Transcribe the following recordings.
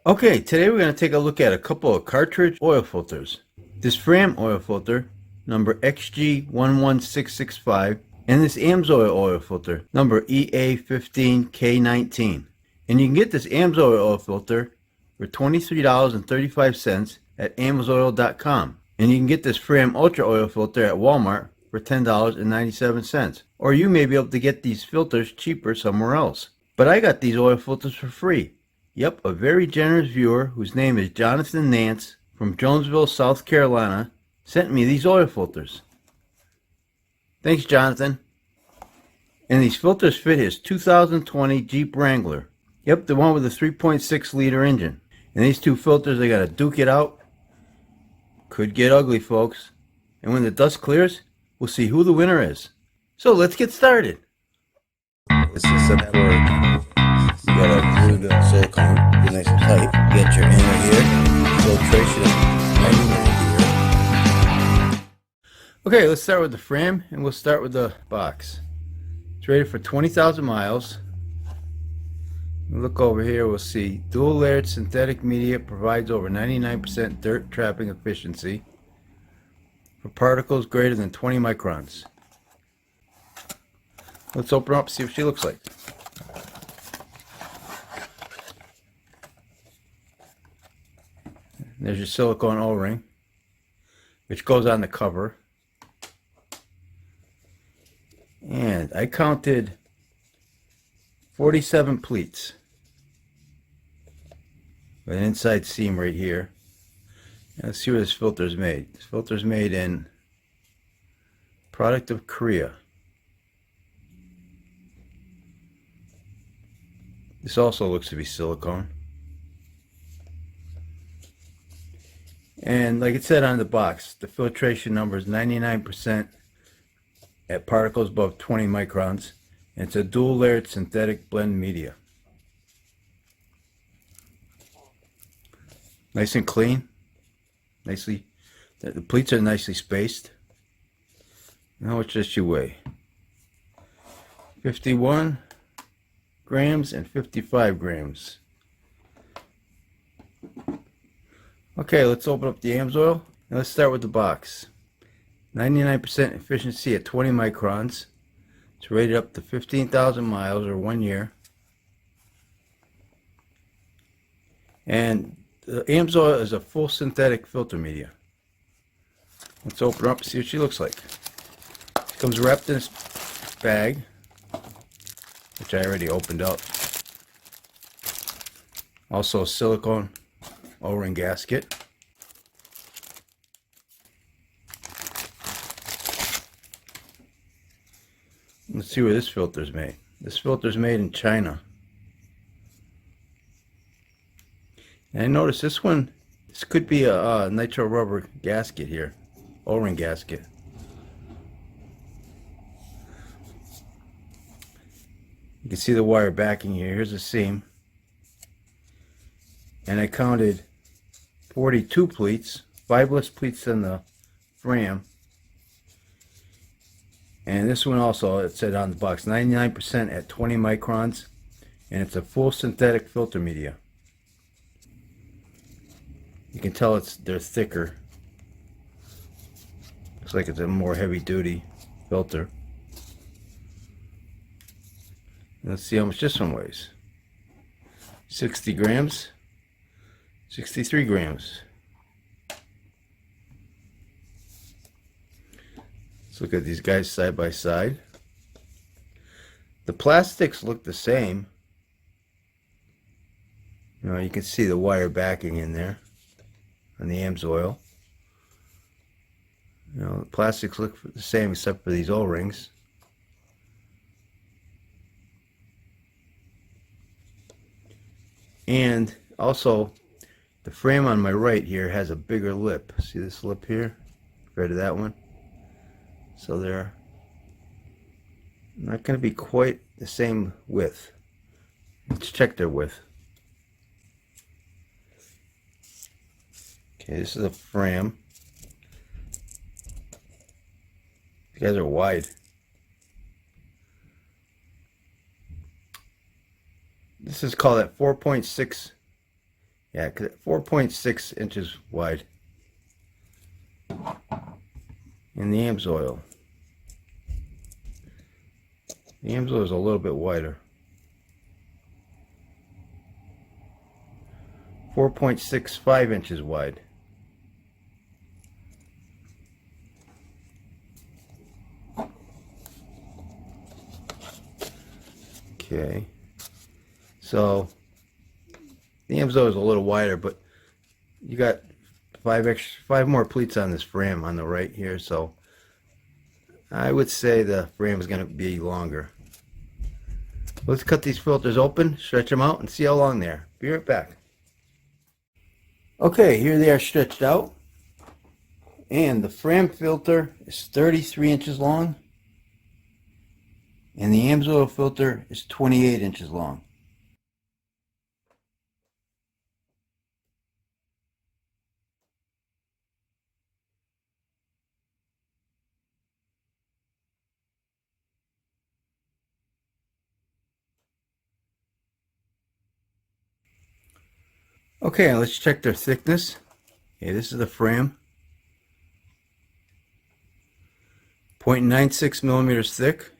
Okay, today we're going to take a look at a couple of cartridge oil filters. This Fram oil filter, number XG11665, and this Amsoil oil filter, number EA15K19. And you can get this Amsoil oil filter for $23.35 at Amsoil.com. And you can get this Fram Ultra oil filter at Walmart for $10.97. Or you may be able to get these filters cheaper somewhere else. But I got these oil filters for free. Yep, a very generous viewer whose name is Jonathan Nance from Jonesville, South Carolina, sent me these oil filters. Thanks, Jonathan. And these filters fit his 2020 Jeep Wrangler. Yep, the one with the 3.6 liter engine. And these two filters, they gotta duke it out. Could get ugly, folks. And when the dust clears, we'll see who the winner is. So let's get started. This is set for you gotta glue the silicone, be nice and tight. Get your inner here, filtration here. Okay, let's start with the Fram, and we'll start with the box. It's rated for 20,000 miles. Look over here, we'll see dual layered synthetic media provides over 99% dirt trapping efficiency for particles greater than 20 microns. Let's open her up and see what she looks like. There's your silicone O-ring, which goes on the cover. And I counted 47 pleats with an inside seam right here. Now let's see where this filter is made. This filter is made in product of Korea. This also looks to be silicone. And like it said on the box, the filtration number is 99% at particles above 20 microns. And it's a dual layered synthetic blend media. Nice and clean. The pleats are nicely spaced. And how much does she weigh? 51 grams and 55 grams. Okay, let's open up the Amsoil and let's start with the box. 99% efficiency at 20 microns. It's rated up to 15,000 miles or 1 year. And the Amsoil is a full synthetic filter media. Let's open her up and see what she looks like. She comes wrapped in this bag, which I already opened up. Also a silicone O-ring gasket. Let's see where this filter is made. This filter is made in China. And I noticed this could be a nitro rubber gasket here, O-ring gasket. You can see the wire backing here. Here's a seam. And I counted 42 pleats, 5 less pleats than the Fram. And this one also, it said on the box, 99% at 20 microns, and it's a full synthetic filter media. You can tell they're thicker. Looks like it's a more heavy-duty filter. Let's see how much this one weighs. 60 grams, 63 grams. Let's look at these guys side by side. The plastics look the same. You can see the wire backing in there on the Amsoil. The plastics look the same except for these O-rings. And also, the Fram on my right here has a bigger lip. See this lip here compared to that one? So they're not going to be quite the same width. Let's check their width. Okay, this is a Fram. These guys are wide. This is called at 4.6 Yeah, 4.6 inches wide. And the Amsoil. The Amsoil is a little bit wider. 4.65 inches wide. Okay, so the Amsoil is a little wider, but you got five more pleats on this Fram on the right here, so I would say the Fram is going to be longer. Let's cut these filters open, stretch them out, and see how long they are. Be right back. Okay, here they are stretched out, and the Fram filter is 33 inches long, and the Amsoil filter is 28 inches long. Okay, let's check their thickness. Okay, this is the Fram. 0.96 millimeters thick.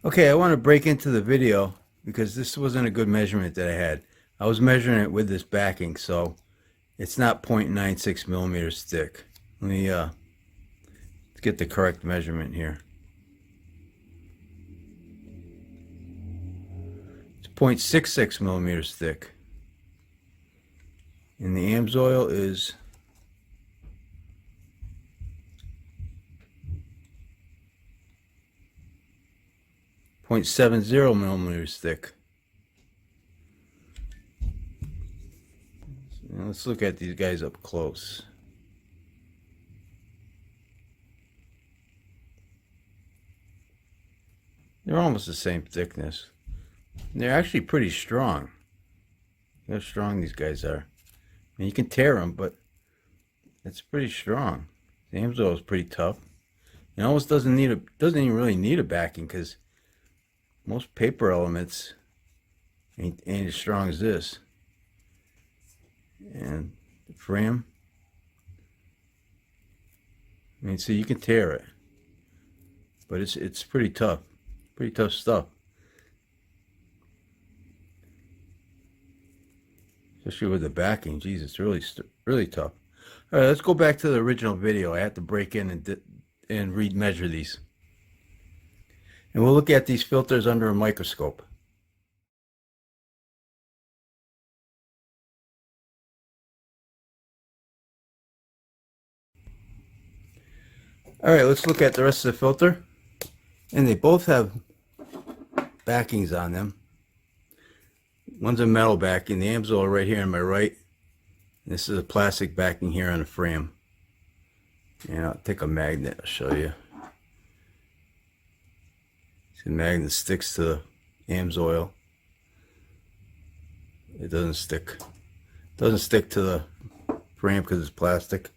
Okay, I want to break into the video because this wasn't a good measurement that I had. I was measuring it with this backing, so it's not 0.96 millimeters thick. Let me get the correct measurement here. It's 0.66 millimeters thick. And the Amsoil is 0.70 millimeters thick. Now let's look at these guys up close. They're almost the same thickness. They're actually pretty strong. Look how strong these guys are. And you can tear them, but it's pretty strong. The Amsoil is pretty tough. It almost doesn't even really need a backing because most paper elements ain't as strong as this. And the Fram, I mean, see, you can tear it, but it's pretty tough stuff. Especially with the backing, geez, it's really tough. All right, let's go back to the original video. I have to break in and measure these. And we'll look at these filters under a microscope. All right, let's look at the rest of the filter. And they both have backings on them. One's a metal backing, the Amsoil right here on my right. This is a plastic backing here on the Fram. And I'll take a magnet, I'll show you. The magnet sticks to the Amsoil. It doesn't stick to the Fram because it's plastic,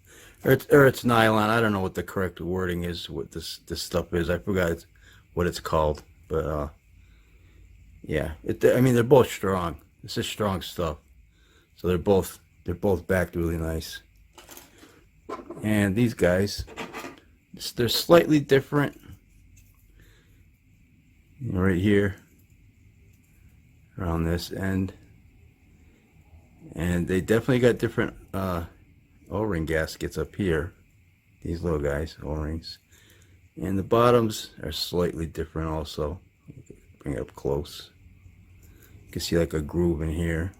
or it's nylon. I don't know what the correct wording is. What this stuff is, I forgot what it's called. But yeah, I mean, they're both strong. This is strong stuff. So they're both backed really nice. And these guys, they're slightly different. Right here around this end, and they definitely got different O-ring gaskets up here, these little guys, O-rings, and the bottoms are slightly different also. Bring it up close, you can see like a groove in here,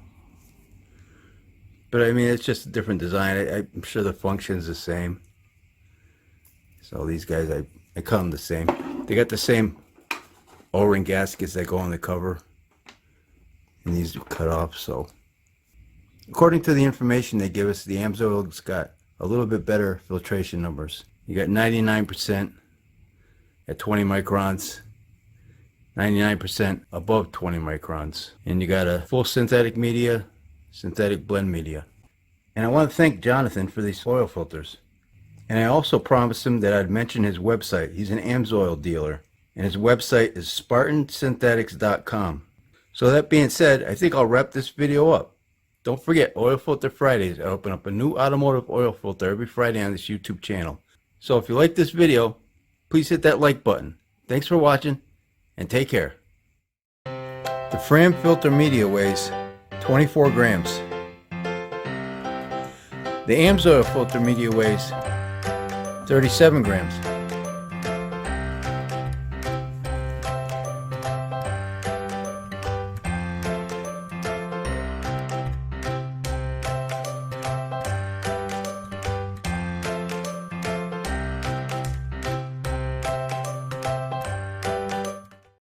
but I mean, it's just a different design. I'm sure the function's the same. So these guys, I cut them the same. They got the same O-ring gaskets that go on the cover, and these are cut off. So according to the information they give us, the Amsoil's got a little bit better filtration numbers. You got 99% at 20 microns, 99% above 20 microns, and you got a full synthetic media, synthetic blend media. And I want to thank Jonathan for these oil filters. And I also promised him that I'd mention his website. He's an Amsoil dealer, and his website is spartansynthetics.com. So that being said, I think I'll wrap this video up. Don't forget, Oil Filter Fridays. I open up a new automotive oil filter every Friday on this YouTube channel. So if you like this video, please hit that like button. Thanks for watching, and take care. The Fram filter media weighs 24 grams. The Amsoil filter media weighs 37 grams.